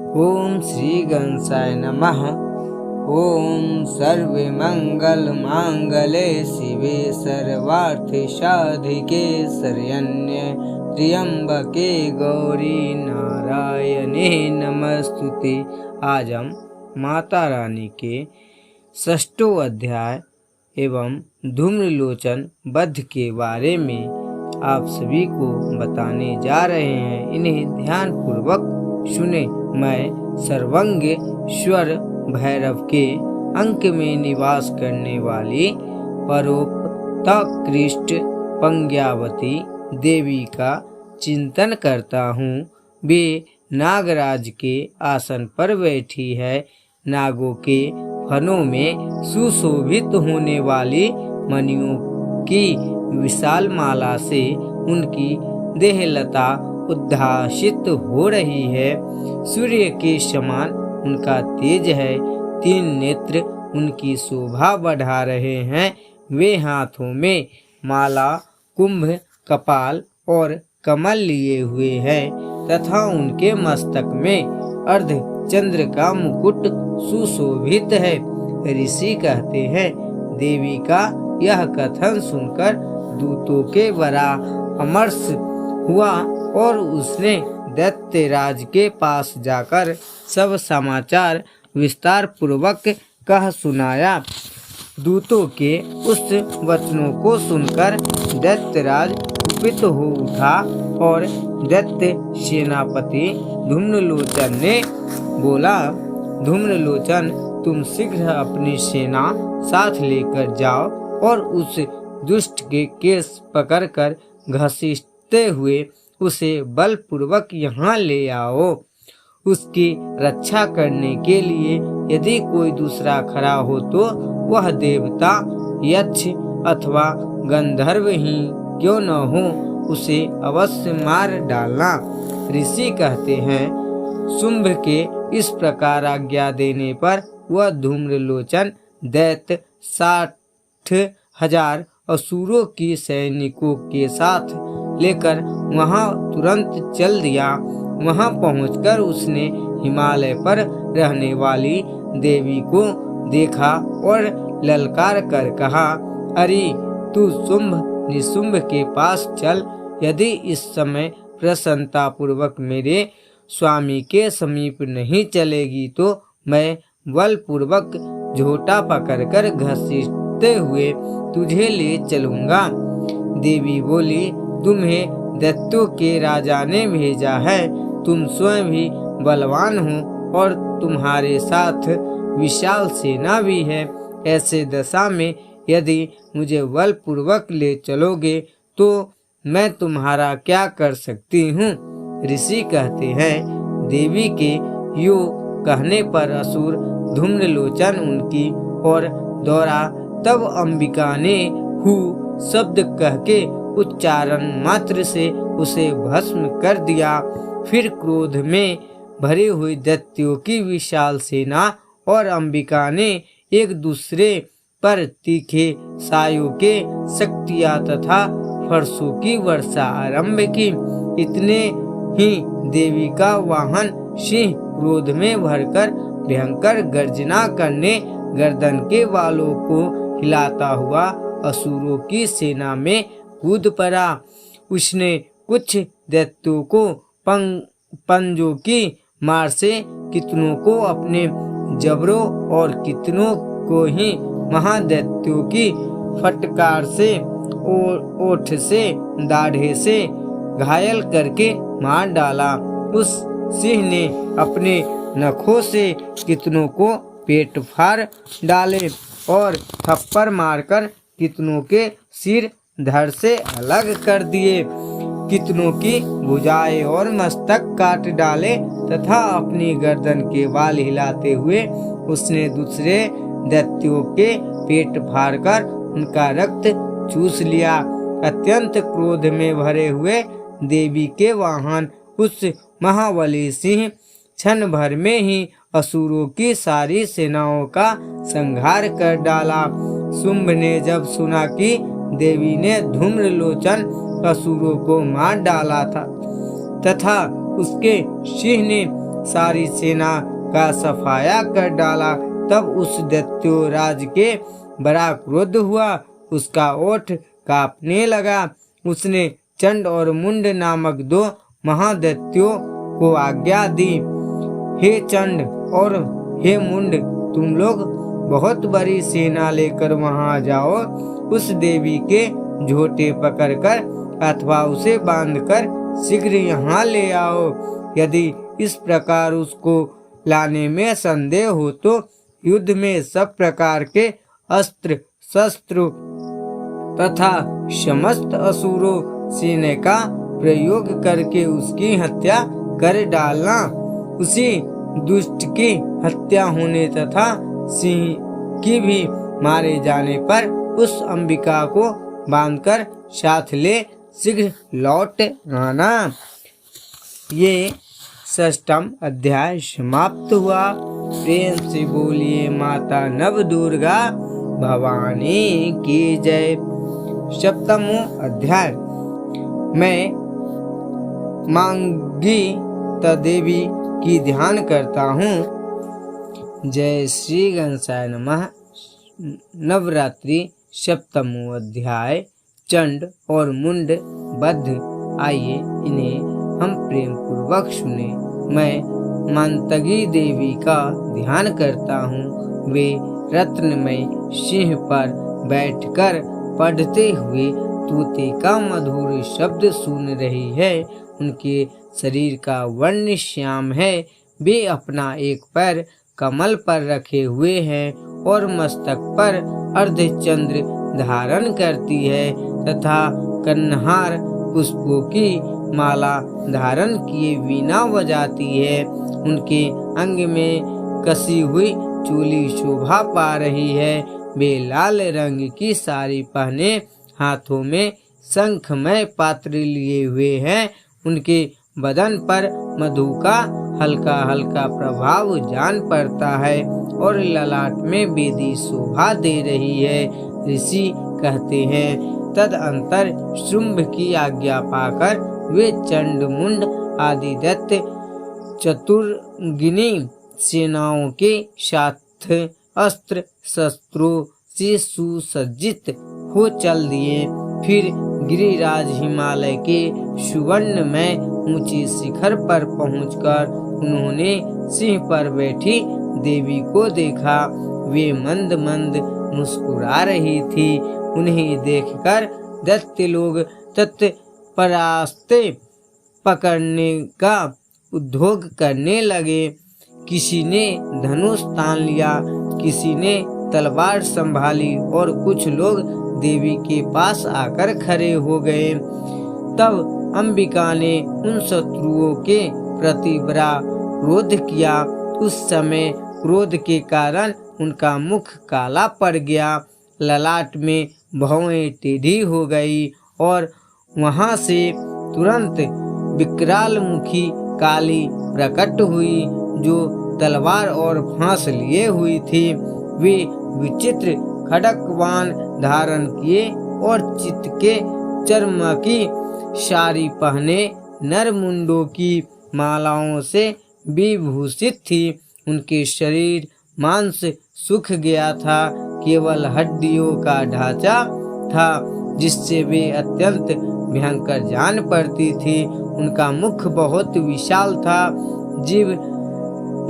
ओम श्री गणेशाय नमः। ओम सर्वे मंगल मांगले शिवे सर्वार्थ साधिके शरण्ये त्र्यंबके गौरी नारायणे नमस्तुते। आज हम माता रानी के 6ठो अध्याय एवं धूम्रलोचन वध के बारे में आप सभी को बताने जा रहे हैं। इन्हें ध्यान पूर्वक सुने। मैं सर्वंगेश्वर भैरव के अंक में निवास करने वाली परोपतकृष्ट पंग्यावती देवी का चिंतन करता हूँ। वे नागराज के आसन पर बैठी है। नागों के फनों में सुशोभित होने वाली मणियों की विशाल माला से उनकी देहलता उद्भासित हो रही है। सूर्य के समान उनका तेज है। 3 नेत्र उनकी शोभा बढ़ा रहे हैं। वे हाथों में माला, कुंभ, कपाल और कमल लिए हुए हैं तथा उनके मस्तक में अर्धचंद्र का मुकुट सुशोभित है। ऋषि कहते हैं, देवी का यह कथन सुनकर दूतों के बड़ा अमर्ष हुआ और उसने दैत्यराज के पास जाकर सब समाचार विस्तार पूर्वक कह सुनाया। दूतों के उस वचनों को सुनकर दैत्यराज कुपित हो उठा और दैत्य सेनापति धूम्रलोचन ने बोला, धूम्रलोचन, तुम शीघ्र अपनी सेना साथ लेकर जाओ और उस दुष्ट के केस पकड़कर घसीटते हुए उसे बलपूर्वक यहाँ ले आओ। उसकी रक्षा करने के लिए यदि कोई दूसरा खड़ा हो तो वह देवता, यक्ष अथवा गंधर्व ही क्यों न हो, उसे अवश्य मार डालना। ऋषि कहते हैं, शुंभ के इस प्रकार आज्ञा देने पर वह धूम्रलोचन दैत्य 60,000 असुरों की सैनिकों के साथ लेकर वहां तुरंत चल दिया। वहां पहुंचकर उसने हिमालय पर रहने वाली देवी को देखा और ललकार कर कहा, अरे तू शुंभ निशुंभ के पास चल। यदि इस समय प्रसन्नता पूर्वक मेरे स्वामी के समीप नहीं चलेगी तो मैं बलपूर्वक झोटा पकड़कर घसीटते हुए तुझे ले चलूंगा। देवी बोली, तुम्हें दैत्यों के राजा ने भेजा है। तुम स्वयं भी बलवान हो और तुम्हारे साथ विशाल सेना भी है। ऐसे दशा में यदि मुझे बलपूर्वक ले चलोगे तो मैं तुम्हारा क्या कर सकती हूँ। ऋषि कहते हैं, देवी के यो कहने पर असुर धूम्रलोचन उनकी ओर दौड़ा। तब अंबिका ने हु शब्द कह के उच्चारण मात्र से उसे भस्म कर दिया। फिर क्रोध में भरे हुए दैत्यों की विशाल सेना और अंबिका ने एक दूसरे पर तीखे सायों के शक्तियां तथा फरसों की वर्षा आरंभ की। इतने ही देवी का वाहन सिंह क्रोध में भरकर भयंकर गर्जना करने गर्दन के बालों को हिलाता हुआ असुरों की सेना में कूद पड़ा। उसने कुछ दैत्यों को पंजों की मार से कितनों को अपने जबरों और कितनों को ही महादैत्यों की फटकार से ओठ से दाढ़े से घायल करके मार डाला। उस सिंह ने अपने नखों से कितनों को पेट फाड़ डाले और थप्पड़ मारकर कितनों के सिर धड़ से अलग कर दिए। कितनों की भुजाएं और मस्तक काट डाले तथा अपनी गर्दन के बाल हिलाते हुए उसने दूसरे दैत्यों के पेट फाड़कर उनका रक्त चूस लिया। अत्यंत क्रोध में भरे हुए देवी के वाहन उस महाबली सिंह क्षण भर में ही असुरों की सारी सेनाओं का संहार कर डाला। शुंभ ने जब सुना कि देवी ने धूम्रलोचन असुरों को मार डाला था तथा उसके सिंह ने सारी सेना का सफाया कर डाला। तब उस दैत्योराज के बड़ा क्रोध हुआ, उसका ओठ कांपने लगा। उसने चंड और मुंड नामक दो महादैत्यों को आज्ञा दी, हे चंड और हे मुंड, तुम लोग बहुत बड़ी सेना लेकर वहां जाओ। उस देवी के झोटे पकड़कर अथवा उसे बांधकर शीघ्र यहाँ ले आओ। यदि इस प्रकार उसको लाने में संदेह हो तो युद्ध में सब प्रकार के अस्त्र शस्त्र तथा समस्त असुरों सेना का प्रयोग करके उसकी हत्या कर डालना। उसी दुष्ट की हत्या होने तथा सिंह की भी मारे जाने पर उस अंबिका को बांधकर साथ ले शीघ्र लौट आना। ये 6वां अध्याय समाप्त हुआ। प्रेम से बोलिए माता नव दुर्गा भवानी की जय। 7वां अध्याय मैं मांगी देवी की ध्यान करता हूँ। जय श्री गणेशाय नमः। नवरात्रि 7वां अध्याय चंड और मुंड वध। आइए इन्हें हम प्रेम पूर्वक सुने। मैं मांतगी देवी का ध्यान करता हूँ। वे रत्नमय सिंह पर बैठकर पढ़ते हुए तोते का मधुर शब्द सुन रही है। उनके शरीर का वर्ण श्याम है। वे अपना एक पैर कमल पर रखे हुए हैं और मस्तक पर अर्धचंद्र धारण करती है तथा कन्हार पुष्पों की माला धारण किए वीणा बजाती है। उनके अंग में कसी हुई चूली शोभा पा रही है। वे लाल रंग की साड़ी पहने हाथों में शंखमय पात्र लिए हुए हैं। उनके बदन पर मधु का हल्का हल्का प्रभाव जान पड़ता है और ललाट में बेदी शोभा दे रही है। ऋषि कहते हैं तदअंतर शुंभ की आज्ञा पाकर वे चंड मुंड आदि दैत्य चतुर्गिनी सेनाओं के साथ अस्त्र शस्त्रों से सुसज्जित हो चल दिए। फिर गिरिराज हिमालय के सुवर्ण में ऊंचे शिखर पर पहुंचकर उन्होंने सिंह पर बैठी देवी को देखा। वे मंद मंद मुस्कुरा रही थी। उन्हें देखकर दैत्य लोग तत्परास्ते पकड़ने का उद्योग करने लगे। किसी ने धनुष तान लिया, किसी ने तलवार संभाली और कुछ लोग देवी के पास आकर खड़े हो गए। तब अंबिका ने उन शत्रुओं के प्रति बड़ा क्रोध किया। उस समय क्रोध के कारण उनका मुख काला पड़ गया, ललाट में भौहें टेढ़ी हो गई और वहां से तुरंत विकराल मुखी काली प्रकट हुई जो तलवार और फांस लिए हुई थी। वे विचित्र खड़गवान धारण किए और चित्त के चर्म की साड़ी पहने नरमुंडों की मालाओं से विभूषित थी। उनके शरीर मांस सूख गया था, केवल हड्डियों का ढांचा था जिससे वे अत्यंत भयंकर जान पड़ती थी। उनका मुख बहुत विशाल था। जीव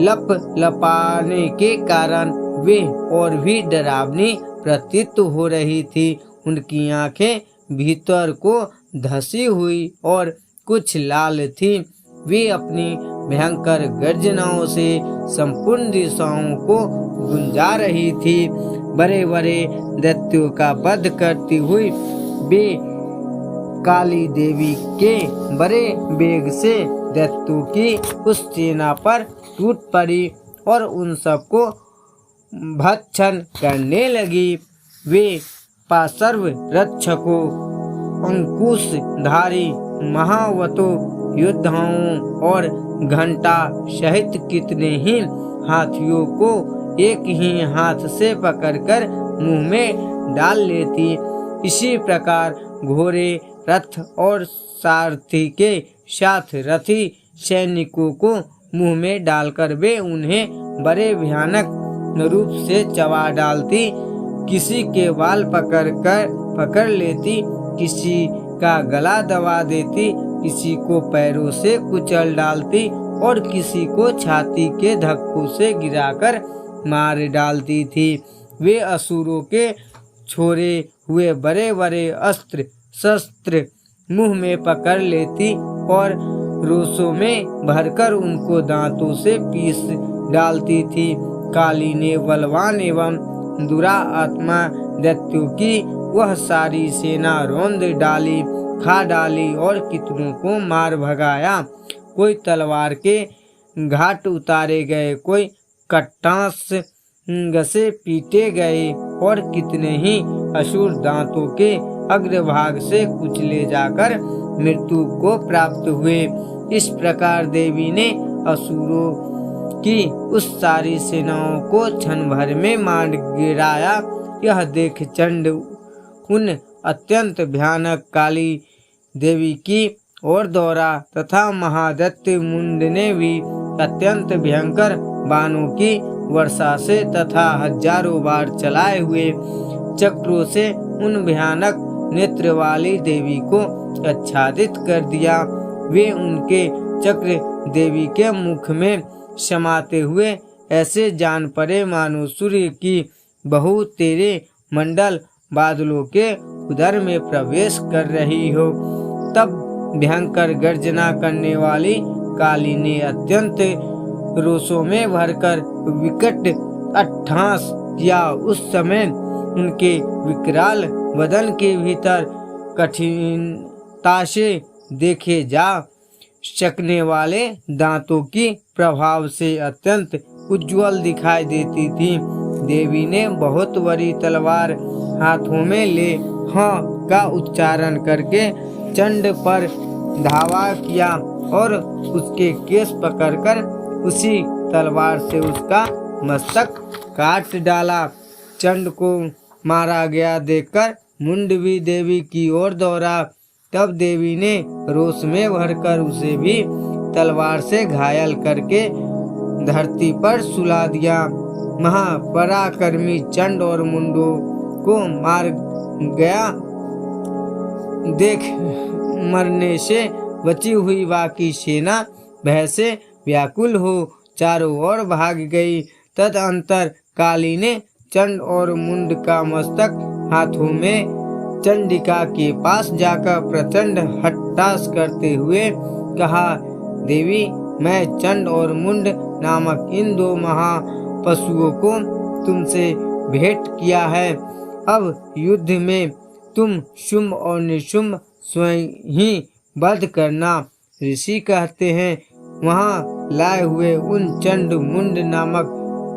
लप लपाने के कारण वे और भी डरावनी प्रतीत हो रही थी। उनकी आंखें भीतर को धसी हुई और कुछ लाल थी। वे अपनी भयंकर गर्जनाओं से संपूर्ण दिशाओं को गुंजा रही थी। बड़े बड़े दैत्यों का वध करती हुई वे काली देवी के बड़े वेग से दैत्यों की उस सेना पर टूट पड़ी और उन सबको भक्षण करने लगी। वे पार्श्व रक्षकों, अंकुशधारी महावतों, योद्धाओं और घंटा सहित कितने ही हाथियों को एक ही हाथ से पकड़कर मुंह में डाल लेती। इसी प्रकार घोड़े, रथ और सारथी के साथ रथी सैनिकों को मुंह में डालकर वे उन्हें बड़े भयानक रूप से चबा डालती, किसी के बाल पकड़ लेती, किसी का गला दबा देती, किसी को पैरों से कुचल डालती और किसी को छाती के धक्कों से गिराकर मार डालती थी। वे असुरों के छोड़े हुए बड़े बड़े अस्त्र शस्त्र मुंह में पकड़ लेती और रोसों में भरकर उनको दांतों से पीस डालती थी। काली ने बलवान एवं दुरात्मा दैत्यों की वह सारी सेना रौंद डाली, खा डाली और कितनों को मार भगाया। कोई तलवार के घाट उतारे गए, कोई कट्टास घसे पीटे गए और कितने ही असुर दांतों के अग्रभाग से कुचले जाकर मृत्यु को प्राप्त हुए। इस प्रकार देवी ने असुरों की उस सारी सेनाओं को क्षण भर में मार गिराया। यह देख चंड उन अत्यंत भयानक काली देवी की ओर दौड़ा तथा महादैत्य मुंड ने भी अत्यंत भयंकर बाणों की वर्षा से तथा हजारों बार चलाए हुए चक्रों से उन भयानक नेत्र वाली देवी को आच्छादित कर दिया। वे उनके चक्र देवी के मुख में समाते हुए ऐसे जान पड़े मानो सूर्य की बहू तेरे मंडल बादलों के उदर में प्रवेश कर रही हो। तब भयंकर गर्जना करने वाली काली ने अत्यंत रोषों में भरकर विकट अट्टहास किया। उस समय उनके विकराल बदन के भीतर कठिनता से देखे जा सकने वाले दांतों की प्रभाव से अत्यंत उज्जवल दिखाई देती थी। देवी ने बहुत बड़ी तलवार हाथों में ले हाँ का उच्चारण करके चंड पर धावा किया और उसके केस पकड़कर उसी तलवार से उसका मस्तक काट डाला। चंड को मारा गया देखकर मुंड भी देवी की ओर दौड़ा। तब देवी ने रोष में भरकर उसे भी तलवार से घायल करके धरती पर सुला दिया। महापराक्रमी चंड और मुंडो को मार गया देख मरने से बची हुई बाकी सेना भय से व्याकुल हो चारों ओर भाग गई। तदंतर काली ने चंड और मुंड का मस्तक हाथों में चंडिका के पास जाकर प्रचंड हट्टास करते हुए कहा, देवी मैं चंड और मुंड नामक इन दो महापशुओं को तुमसे भेंट किया है। अब युद्ध में तुम शुंभ और निशुंभ स्वयं ही वध करना। ऋषि कहते हैं वहां लाए हुए उन चंड मुंड नामक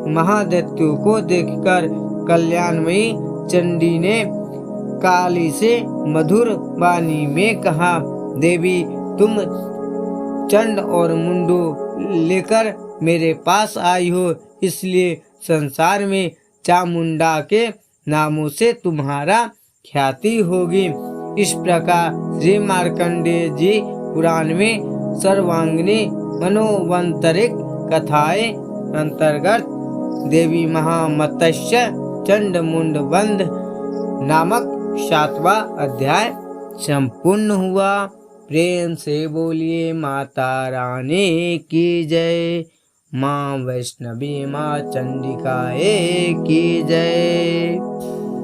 महादैत्यों को देखकर कल्याणमयी चंडी ने काली से मधुर वाणी में कहा, देवी तुम चंड और मुंडो लेकर मेरे पास आई हो, इसलिए संसार में चामुंडा के नामों से तुम्हारा ख्याति होगी। इस प्रकार श्री मार्कंडेय जी पुराण में सर्वांगिनी मनोवंतरिक कथाएं अंतर्गत देवी महामत्स्य चंड मुंड बंध नामक 7वां अध्याय संपूर्ण हुआ। प्रेम से बोलिए माता रानी की जय। माँ वैष्णवी माँ चंडिकाए की जय।